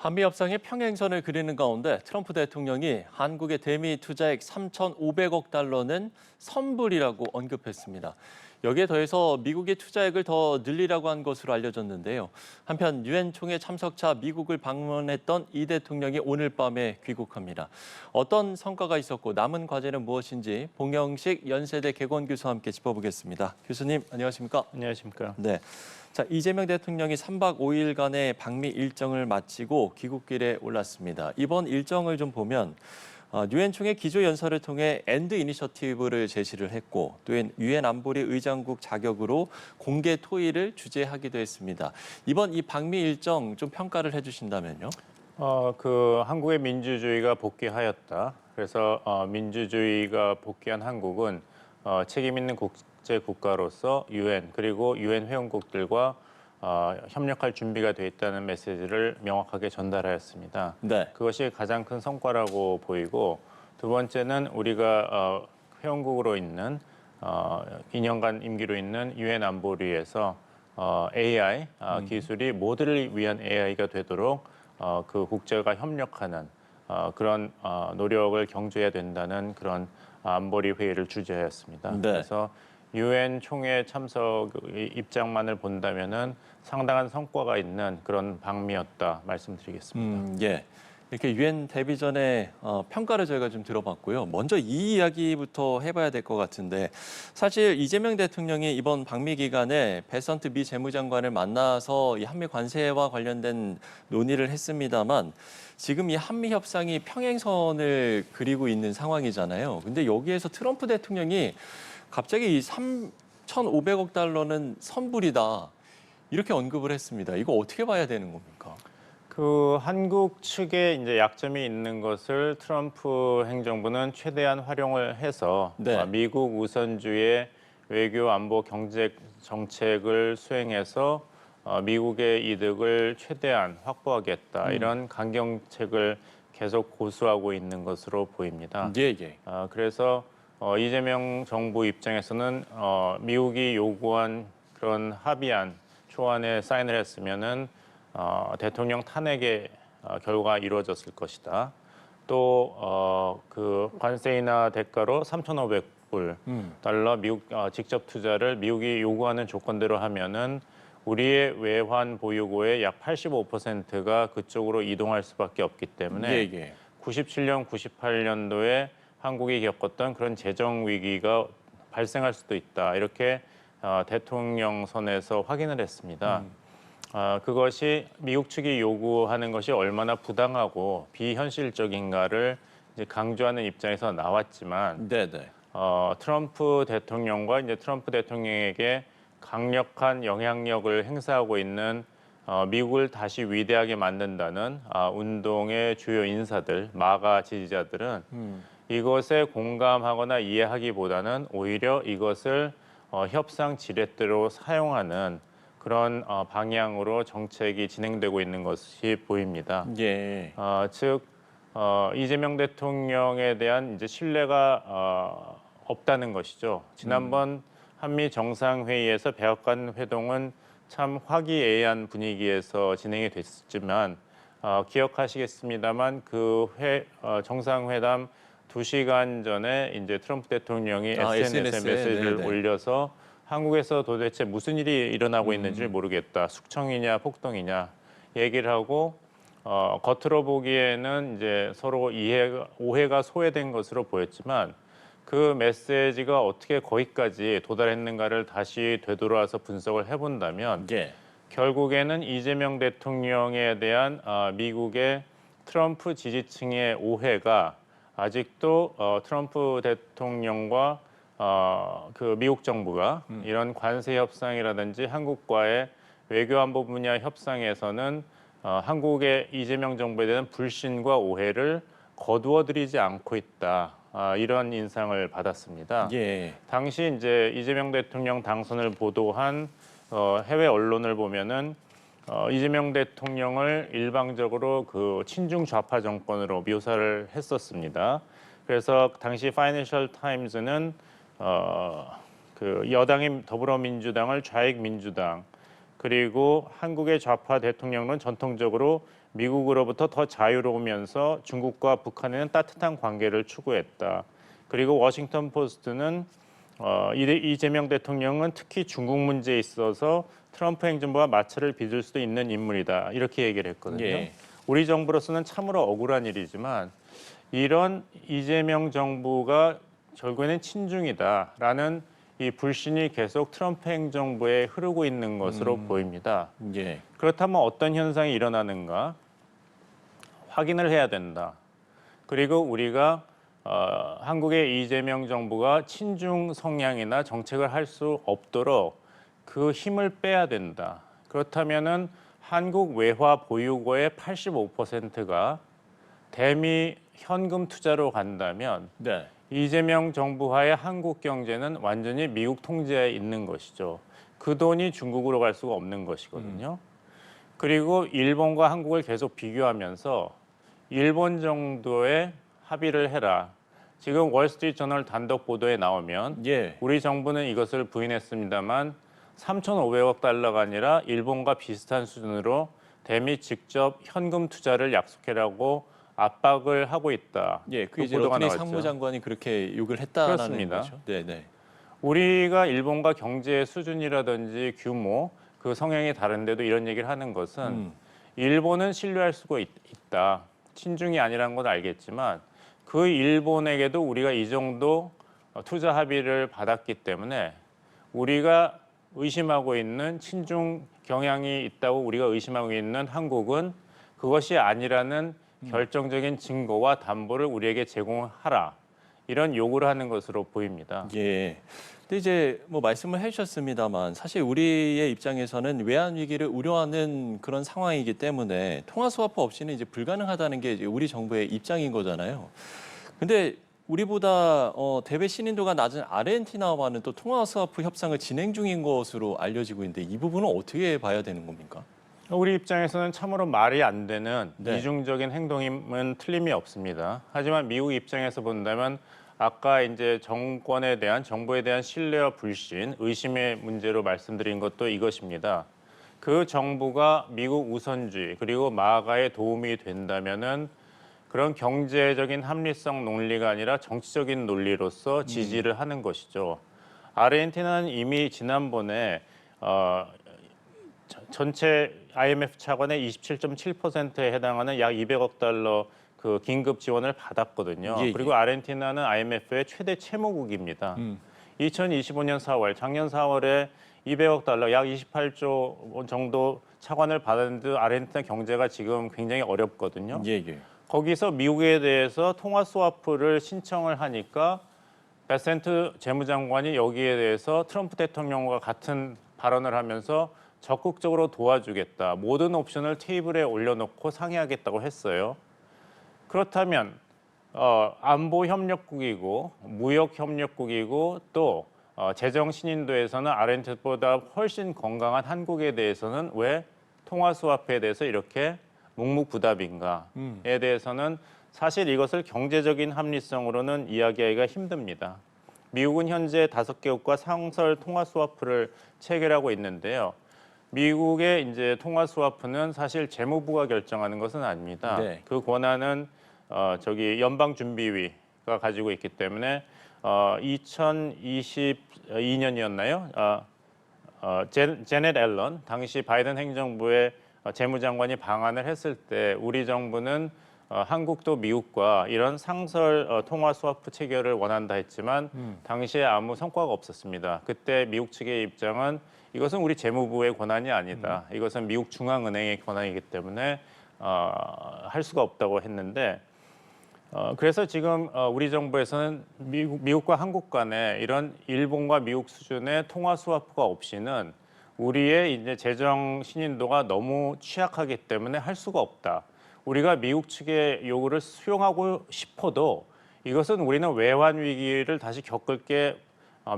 한미 협상의 평행선을 그리는 가운데 트럼프 대통령이 한국의 대미 투자액 3,500억 달러는 선불이라고 언급했습니다. 여기에 더해서 미국의 투자액을 더 늘리라고 한 것으로 알려졌는데요. 한편 유엔 총회 참석차 미국을 방문했던 이 대통령이 오늘 밤에 귀국합니다. 어떤 성과가 있었고 남은 과제는 무엇인지 봉영식 연세대 개건 교수와 함께 짚어보겠습니다. 교수님 안녕하십니까? 안녕하십니까. 네. 자, 이재명 대통령이 3박 5일간의 방미 일정을 마치고 귀국길에 올랐습니다. 이번 일정을 좀 보면 유엔 총회 기조 연설을 통해 엔드 이니셔티브를 제시를 했고 또 유엔 안보리 의장국 자격으로 공개 토의를 주재하기도 했습니다. 이번 이 방미 일정 좀 평가를 해주신다면요. 한국의 민주주의가 복귀하였다. 그래서 민주주의가 복귀한 한국은 책임 있는 국제 국가로서 유엔 그리고 유엔 회원국들과 협력할 준비가 돼 있다는 메시지를 명확하게 전달하였습니다. 네. 그것이 가장 큰 성과라고 보이고 두 번째는 우리가 회원국으로 있는 2년간 임기로 있는 유엔 안보리에서 AI 기술이 모두를 위한 AI가 되도록 그 국제가 협력하는 그런 노력을 경주해야 된다는 그런 안보리 회의를 주재하였습니다. 네. 그래서 유엔 총회 참석 입장만을 본다면은 상당한 성과가 있는 그런 방미였다 말씀드리겠습니다. 예. 이렇게 유엔 데뷔 전에 평가를 저희가 좀 들어봤고요. 먼저 이 이야기부터 해봐야 될 것 같은데 사실 이재명 대통령이 이번 방미 기간에 베선트 미 재무장관을 만나서 이 한미 관세와 관련된 논의를 했습니다만 지금 이 한미 협상이 평행선을 그리고 있는 상황이잖아요. 근데 여기에서 트럼프 대통령이 갑자기 이 3,500억 달러는 선불이다. 이렇게 언급을 했습니다. 이거 어떻게 봐야 되는 겁니까? 한국 측에 이제 약점이 있는 것을 트럼프 행정부는 최대한 활용을 해서 네. 미국 우선주의 외교 안보 경제 정책을 수행해서 미국의 이득을 최대한 확보하겠다 이런 강경책을 계속 고수하고 있는 것으로 보입니다. 예, 예. 그래서 이재명 정부 입장에서는 미국이 요구한 그런 합의안 초안에 사인을 했으면은 대통령 탄핵의 결과가 이루어졌을 것이다. 또 그 관세 인하 대가로 3,500불 달러 미국 직접 투자를 미국이 요구하는 조건대로 하면은 우리의 외환 보유고의 약 85%가 그쪽으로 이동할 수밖에 없기 때문에 예, 예. 97년, 98년도에 한국이 겪었던 그런 재정 위기가 발생할 수도 있다. 이렇게 대통령 선에서 확인을 했습니다. 그것이 미국 측이 요구하는 것이 얼마나 부당하고 비현실적인가를 이제 강조하는 입장에서 나왔지만 네네. 트럼프 대통령과 이제 트럼프 대통령에게 강력한 영향력을 행사하고 있는 미국을 다시 위대하게 만든다는 운동의 주요 인사들, 마가 지지자들은 이것에 공감하거나 이해하기보다는 오히려 이것을 협상 지렛대로 사용하는 그런 방향으로 정책이 진행되고 있는 것이 보입니다. 예. 즉 이재명 대통령에 대한 이제 신뢰가 없다는 것이죠. 지난번 한미 정상회의에서 백악관 회동은 참 화기애애한 분위기에서 진행이 됐지만 기억하시겠습니다만 정상회담 2시간 전에 이제 트럼프 대통령이 SNS에 메시지를 네네. 올려서 한국에서 도대체 무슨 일이 일어나고 있는지 모르겠다. 숙청이냐 폭동이냐 얘기를 하고 겉으로 보기에는 이제 서로 오해가 소외된 것으로 보였지만 그 메시지가 어떻게 거기까지 도달했는가를 다시 되돌아서 분석을 해본다면 예. 결국에는 이재명 대통령에 대한 미국의 트럼프 지지층의 오해가 아직도 트럼프 대통령과 그 미국 정부가 이런 관세 협상이라든지 한국과의 외교안보 분야 협상에서는 한국의 이재명 정부에 대한 불신과 오해를 거두어들이지 않고 있다. 이런 인상을 받았습니다. 예. 당시 이제 이재명 대통령 당선을 보도한 해외 언론을 보면은 이재명 대통령을 일방적으로 그 친중 좌파 정권으로 묘사를 했었습니다. 그래서 당시 파이낸셜 타임즈는 그 여당인 더불어민주당을 좌익민주당 그리고 한국의 좌파 대통령은 전통적으로 미국으로부터 더 자유로우면서 중국과 북한에는 따뜻한 관계를 추구했다. 그리고 워싱턴 포스트는 이재명 대통령은 특히 중국 문제에 있어서 트럼프 행정부와 마찰을 빚을 수도 있는 인물이다. 이렇게 얘기를 했거든요. 예. 우리 정부로서는 참으로 억울한 일이지만 이런 이재명 정부가 결국에는 친중이다라는 이 불신이 계속 트럼프 행정부에 흐르고 있는 것으로 보입니다. 예. 그렇다면 어떤 현상이 일어나는가 확인을 해야 된다. 그리고 우리가 한국의 이재명 정부가 친중 성향이나 정책을 할 수 없도록 그 힘을 빼야 된다. 그렇다면은 한국 외화 보유고의 85%가 대미 현금 투자로 간다면 네. 이재명 정부하의 한국 경제는 완전히 미국 통제에 있는 것이죠. 그 돈이 중국으로 갈 수가 없는 것이거든요. 그리고 일본과 한국을 계속 비교하면서 일본 정도의 합의를 해라. 지금 월스트리트 저널 단독 보도에 나오면 예. 우리 정부는 이것을 부인했습니다만 3,500억 달러가 아니라 일본과 비슷한 수준으로 대미 직접 현금 투자를 약속해라고 압박을 하고 있다. 예. 그 그 이제 보도가 러트니 나왔죠. 상무장관이 그렇게 욕을 했다라는 그렇습니다. 거죠. 네, 네. 우리가 일본과 경제 수준이라든지 규모, 그 성향이 다른데도 이런 얘기를 하는 것은 일본은 신뢰할 수가 있다. 친중이 아니라는 건 알겠지만 그 일본에게도 우리가 이 정도 투자 합의를 받았기 때문에 우리가 의심하고 있는 친중 경향이 있다고 우리가 의심하고 있는 한국은 그것이 아니라는 결정적인 증거와 담보를 우리에게 제공하라. 이런 요구를 하는 것으로 보입니다. 예. 근데 이제 뭐 말씀을 해주셨습니다만 사실 우리의 입장에서는 외환 위기를 우려하는 그런 상황이기 때문에 통화 스와프 없이는 이제 불가능하다는 게 이제 우리 정부의 입장인 거잖아요. 근데 우리보다 대외 신인도가 낮은 아르헨티나와는 또 통화 스와프 협상을 진행 중인 것으로 알려지고 있는데 이 부분은 어떻게 봐야 되는 겁니까? 우리 입장에서는 참으로 말이 안 되는 네. 이중적인 행동임은 틀림이 없습니다. 하지만 미국 입장에서 본다면 아까 이제 정권에 대한 정부에 대한 신뢰와 불신, 의심의 문제로 말씀드린 것도 이것입니다. 그 정부가 미국 우선주의 그리고 마가에 도움이 된다면은 그런 경제적인 합리성 논리가 아니라 정치적인 논리로서 지지를 하는 것이죠. 아르헨티나는 이미 지난번에 전체 IMF 차관의 27.7%에 해당하는 약 200억 달러 그 긴급 지원을 받았거든요. 예, 예. 그리고 아르헨티나는 IMF의 최대 채무국입니다. 2025년 4월, 작년 4월에 200억 달러, 약 28조 정도 차관을 받았는데 아르헨티나 경제가 지금 굉장히 어렵거든요. 예, 예. 거기서 미국에 대해서 통화 스와프를 신청을 하니까 베센트 재무장관이 여기에 대해서 트럼프 대통령과 같은 발언을 하면서 적극적으로 도와주겠다. 모든 옵션을 테이블에 올려놓고 상의하겠다고 했어요. 그렇다면 안보 협력국이고 무역 협력국이고 또 재정 신인도에서는 아르헨티나보다 훨씬 건강한 한국에 대해서는 왜 통화 스와프에 대해서 이렇게 묵묵부답인가에 대해서는 사실 이것을 경제적인 합리성으로는 이야기하기가 힘듭니다. 미국은 현재 5개국과 상설 통화 스와프를 체결하고 있는데요. 미국의 이제 통화 스와프는 사실 재무부가 결정하는 것은 아닙니다. 네. 그 권한은 연방준비위가 가지고 있기 때문에 2022년이었나요? 제넷 앨런 당시 바이든 행정부의 재무장관이 방한을 했을 때 우리 정부는 한국도 미국과 이런 상설 통화 스와프 체결을 원한다 했지만 당시에 아무 성과가 없었습니다. 그때 미국 측의 입장은 이것은 우리 재무부의 권한이 아니다. 이것은 미국 중앙은행의 권한이기 때문에 할 수가 없다고 했는데 그래서 지금 우리 정부에서는 미국과 한국 간에 이런 일본과 미국 수준의 통화 스와프가 없이는 우리의 이제 재정 신인도가 너무 취약하기 때문에 할 수가 없다. 우리가 미국 측의 요구를 수용하고 싶어도 이것은 우리는 외환 위기를 다시 겪을 게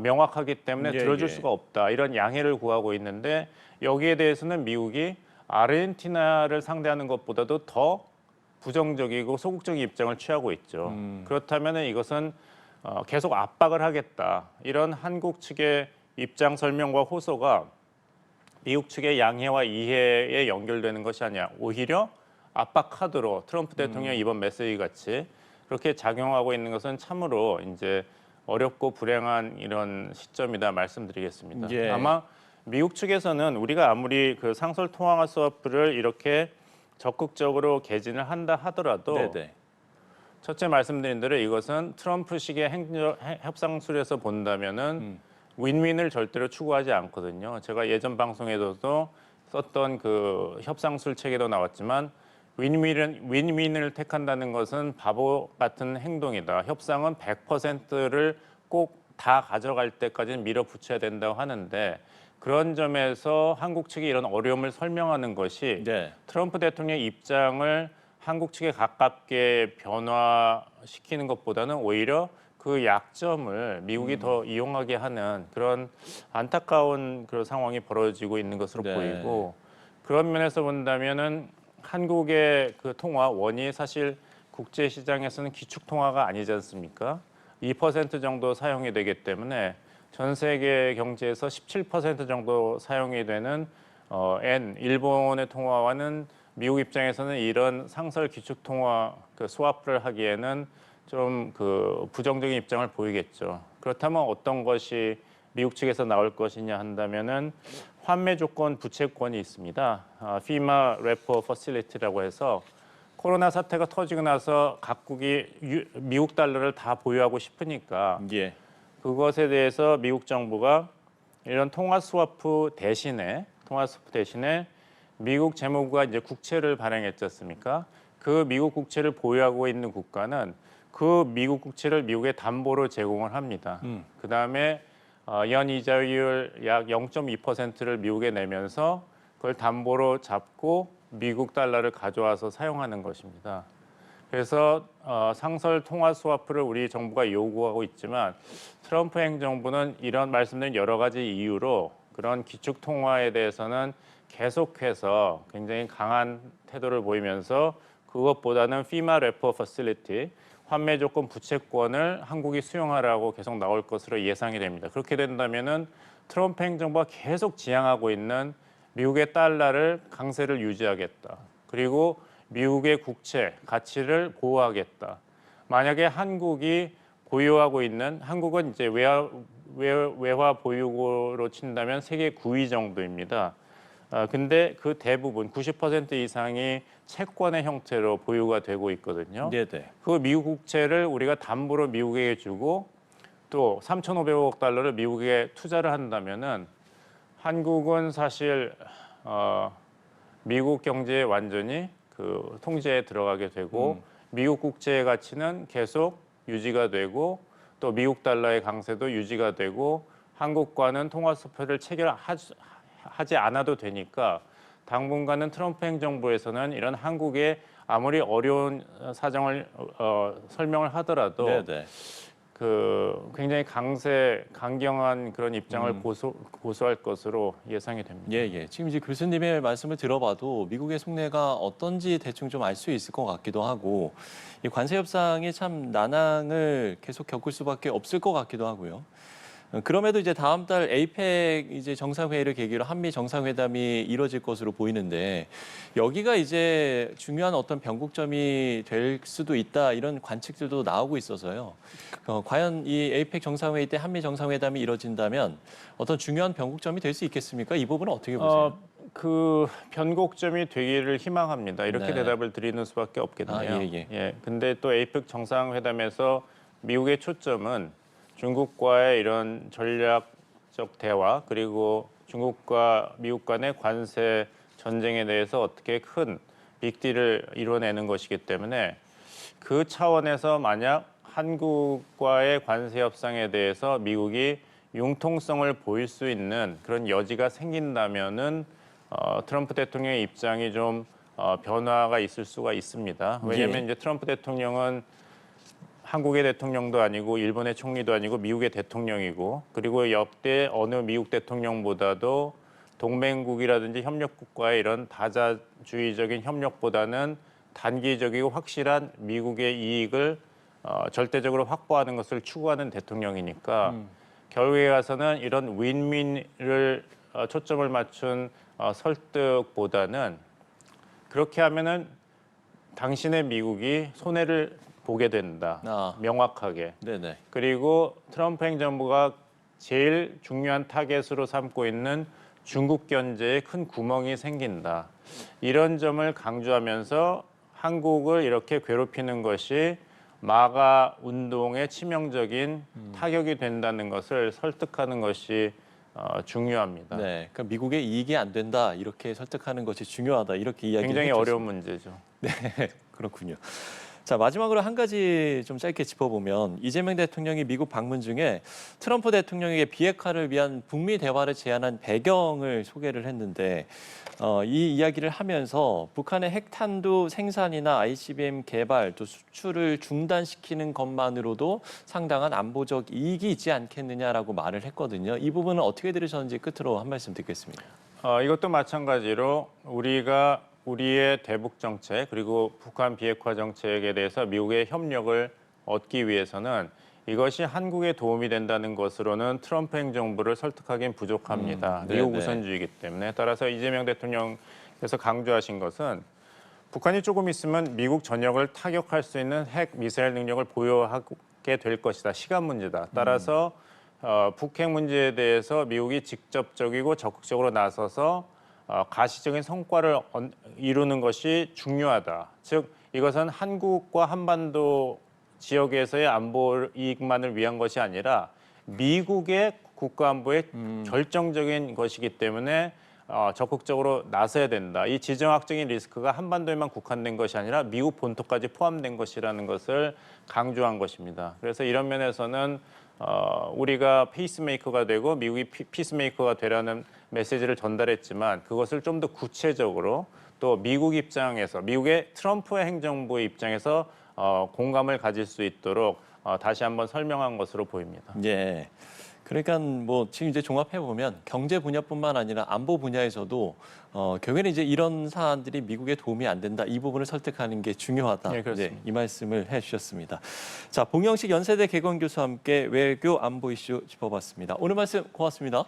명확하기 때문에 예, 들어줄 예. 수가 없다. 이런 양해를 구하고 있는데 여기에 대해서는 미국이 아르헨티나를 상대하는 것보다도 더 부정적이고 소극적인 입장을 취하고 있죠. 그렇다면 이것은 계속 압박을 하겠다. 이런 한국 측의 입장 설명과 호소가 미국 측의 양해와 이해에 연결되는 것이 아니야. 오히려 압박 카드로 트럼프 대통령 이번 메시지 같이 그렇게 작용하고 있는 것은 참으로 이제 어렵고 불행한 이런 시점이다 말씀드리겠습니다. 예. 아마 미국 측에서는 우리가 아무리 그 상설 통화 스와프를 이렇게 적극적으로 개진을 한다 하더라도 네네. 첫째 말씀드린 대로 이것은 트럼프식의 협상술에서 본다면은 윈윈을 절대로 추구하지 않거든요. 제가 예전 방송에서도 썼던 그 협상술 책에도 나왔지만 윈윈을 택한다는 것은 바보 같은 행동이다. 협상은 100%를 꼭 다 가져갈 때까지는 밀어붙여야 된다고 하는데 그런 점에서 한국 측이 이런 어려움을 설명하는 것이 네. 트럼프 대통령 입장을 한국 측에 가깝게 변화시키는 것보다는 오히려 그 약점을 미국이 더 이용하게 하는 그런 안타까운 그런 상황이 벌어지고 있는 것으로 네. 보이고 그런 면에서 본다면은 한국의 그 통화 원이 사실 국제 시장에서는 기축 통화가 아니지 않습니까? 2% 정도 사용이 되기 때문에 전 세계 경제에서 17% 정도 사용이 되는 일본의 통화와는 미국 입장에서는 이런 상설 기축 통화 그 스와프를 하기에는 좀 그 부정적인 입장을 보이겠죠. 그렇다면 어떤 것이 미국 측에서 나올 것이냐 한다면은 환매 조건 부채권이 있습니다. FEMA Repo Facility라고 해서 코로나 사태가 터지고 나서 각국이 미국 달러를 다 보유하고 싶으니까 예. 그것에 대해서 미국 정부가 이런 통화 스와프 대신에 미국 재무부가 이제 국채를 발행했지 않습니까? 그 미국 국채를 보유하고 있는 국가는 그 미국 국채를 미국에 담보로 제공을 합니다. 그 다음에 연 이자율 약 0.2%를 미국에 내면서 그걸 담보로 잡고 미국 달러를 가져와서 사용하는 것입니다. 그래서 상설 통화 스와프를 우리 정부가 요구하고 있지만 트럼프 행정부는 이런 말씀드린 여러 가지 이유로 그런 기축 통화에 대해서는 계속해서 굉장히 강한 태도를 보이면서 그것보다는 FEMA Repo Facility 환매 조건 부채권을 한국이 수용하라고 계속 나올 것으로 예상이 됩니다. 그렇게 된다면은 트럼프 행정부가 계속 지향하고 있는 미국의 달러를 강세를 유지하겠다. 그리고 미국의 국채 가치를 보호하겠다. 만약에 한국이 보유하고 있는 한국은 이제 외화 보유고로 친다면 세계 9위 정도입니다. 근데 그 대부분 90% 이상이 채권의 형태로 보유가 되고 있거든요. 네네. 그 미국 국채를 우리가 담보로 미국에게 주고 또 3,500억 달러를 미국에 투자를 한다면은 한국은 사실 미국 경제에 완전히 그 통제에 들어가게 되고 미국 국채의 가치는 계속 유지가 되고 또 미국 달러의 강세도 유지가 되고 한국과는 통화 스프레드를 체결하지 않아도 되니까 당분간은 트럼프 행정부에서는 이런 한국의 아무리 어려운 사정을 설명을 하더라도 네네. 그 굉장히 강경한 그런 입장을 고수할 것으로 예상이 됩니다. 예, 예. 지금 이제 교수님의 말씀을 들어봐도 미국의 속내가 어떤지 대충 좀 알 수 있을 것 같기도 하고 이 관세 협상이 참 난항을 계속 겪을 수밖에 없을 것 같기도 하고요. 그럼에도 이제 다음 달 에이펙 이제 정상회의를 계기로 한미 정상회담이 이뤄질 것으로 보이는데 여기가 이제 중요한 어떤 변곡점이 될 수도 있다 이런 관측들도 나오고 있어서요. 과연 이 에이펙 정상회의 때 한미 정상회담이 이뤄진다면 어떤 중요한 변곡점이 될 수 있겠습니까? 이 부분은 어떻게 보세요? 그 변곡점이 되기를 희망합니다. 이렇게 네. 대답을 드리는 수밖에 없겠네요. 아, 예, 예. 근데 또 에이펙 정상회담에서 미국의 초점은 중국과의 이런 전략적 대화 그리고 중국과 미국 간의 관세 전쟁에 대해서 어떻게 큰 빅딜을 이뤄내는 것이기 때문에 그 차원에서 만약 한국과의 관세 협상에 대해서 미국이 융통성을 보일 수 있는 그런 여지가 생긴다면은 트럼프 대통령의 입장이 좀 변화가 있을 수가 있습니다. 왜냐하면 예. 이제 트럼프 대통령은 한국의 대통령도 아니고 일본의 총리도 아니고 미국의 대통령이고 그리고 역대 어느 미국 대통령보다도 동맹국이라든지 협력국과의 이런 다자주의적인 협력보다는 단기적이고 확실한 미국의 이익을 절대적으로 확보하는 것을 추구하는 대통령이니까 결국에 가서는 이런 윈윈을 초점을 맞춘 설득보다는 그렇게 하면은 당신의 미국이 손해를 보게 된다. 아. 명확하게. 네네. 그리고 트럼프 행정부가 제일 중요한 타겟으로 삼고 있는 중국 견제에 큰 구멍이 생긴다. 이런 점을 강조하면서 한국을 이렇게 괴롭히는 것이 마가 운동에 치명적인 타격이 된다는 것을 설득하는 것이 중요합니다. 네. 그러니까 미국의 이익이 안 된다 이렇게 설득하는 것이 중요하다 이렇게 이야기를 굉장히 해주셨습니다. 어려운 문제죠. 네, 그렇군요. 자, 마지막으로 한 가지 좀 짧게 짚어보면 이재명 대통령이 미국 방문 중에 트럼프 대통령에게 비핵화를 위한 북미 대화를 제안한 배경을 소개를 했는데 이 이야기를 하면서 북한의 핵탄두 생산이나 ICBM 개발 또 수출을 중단시키는 것만으로도 상당한 안보적 이익이 있지 않겠느냐라고 말을 했거든요. 이 부분은 어떻게 들으셨는지 끝으로 한 말씀 듣겠습니다. 이것도 마찬가지로 우리가 우리의 대북 정책 그리고 북한 비핵화 정책에 대해서 미국의 협력을 얻기 위해서는 이것이 한국에 도움이 된다는 것으로는 트럼프 행정부를 설득하기는 부족합니다. 미국 네네. 우선주의이기 때문에 따라서 이재명 대통령께서 강조하신 것은 북한이 조금 있으면 미국 전역을 타격할 수 있는 핵 미사일 능력을 보유하게 될 것이다. 시간 문제다. 따라서 북핵 문제에 대해서 미국이 직접적이고 적극적으로 나서서 가시적인 성과를 이루는 것이 중요하다. 즉 이것은 한국과 한반도 지역에서의 안보 이익만을 위한 것이 아니라 미국의 국가 안보의 결정적인 것이기 때문에 적극적으로 나서야 된다. 이 지정학적인 리스크가 한반도에만 국한된 것이 아니라 미국 본토까지 포함된 것이라는 것을 강조한 것입니다. 그래서 이런 면에서는 우리가 페이스메이커가 되고 미국이 피스메이커가 되라는 메시지를 전달했지만 그것을 좀 더 구체적으로 또 미국 입장에서 미국의 트럼프 행정부의 입장에서 공감을 가질 수 있도록 다시 한번 설명한 것으로 보입니다. 예. 그러니까 뭐 지금 이제 종합해 보면 경제 분야뿐만 아니라 안보 분야에서도 결국에는 이제 이런 사안들이 미국에 도움이 안 된다. 이 부분을 설득하는 게 중요하다. 네, 그렇습니다. 이 말씀을 해주셨습니다. 자, 봉영식 연세대 개건 교수와 함께 외교 안보 이슈 짚어봤습니다. 오늘 말씀 고맙습니다.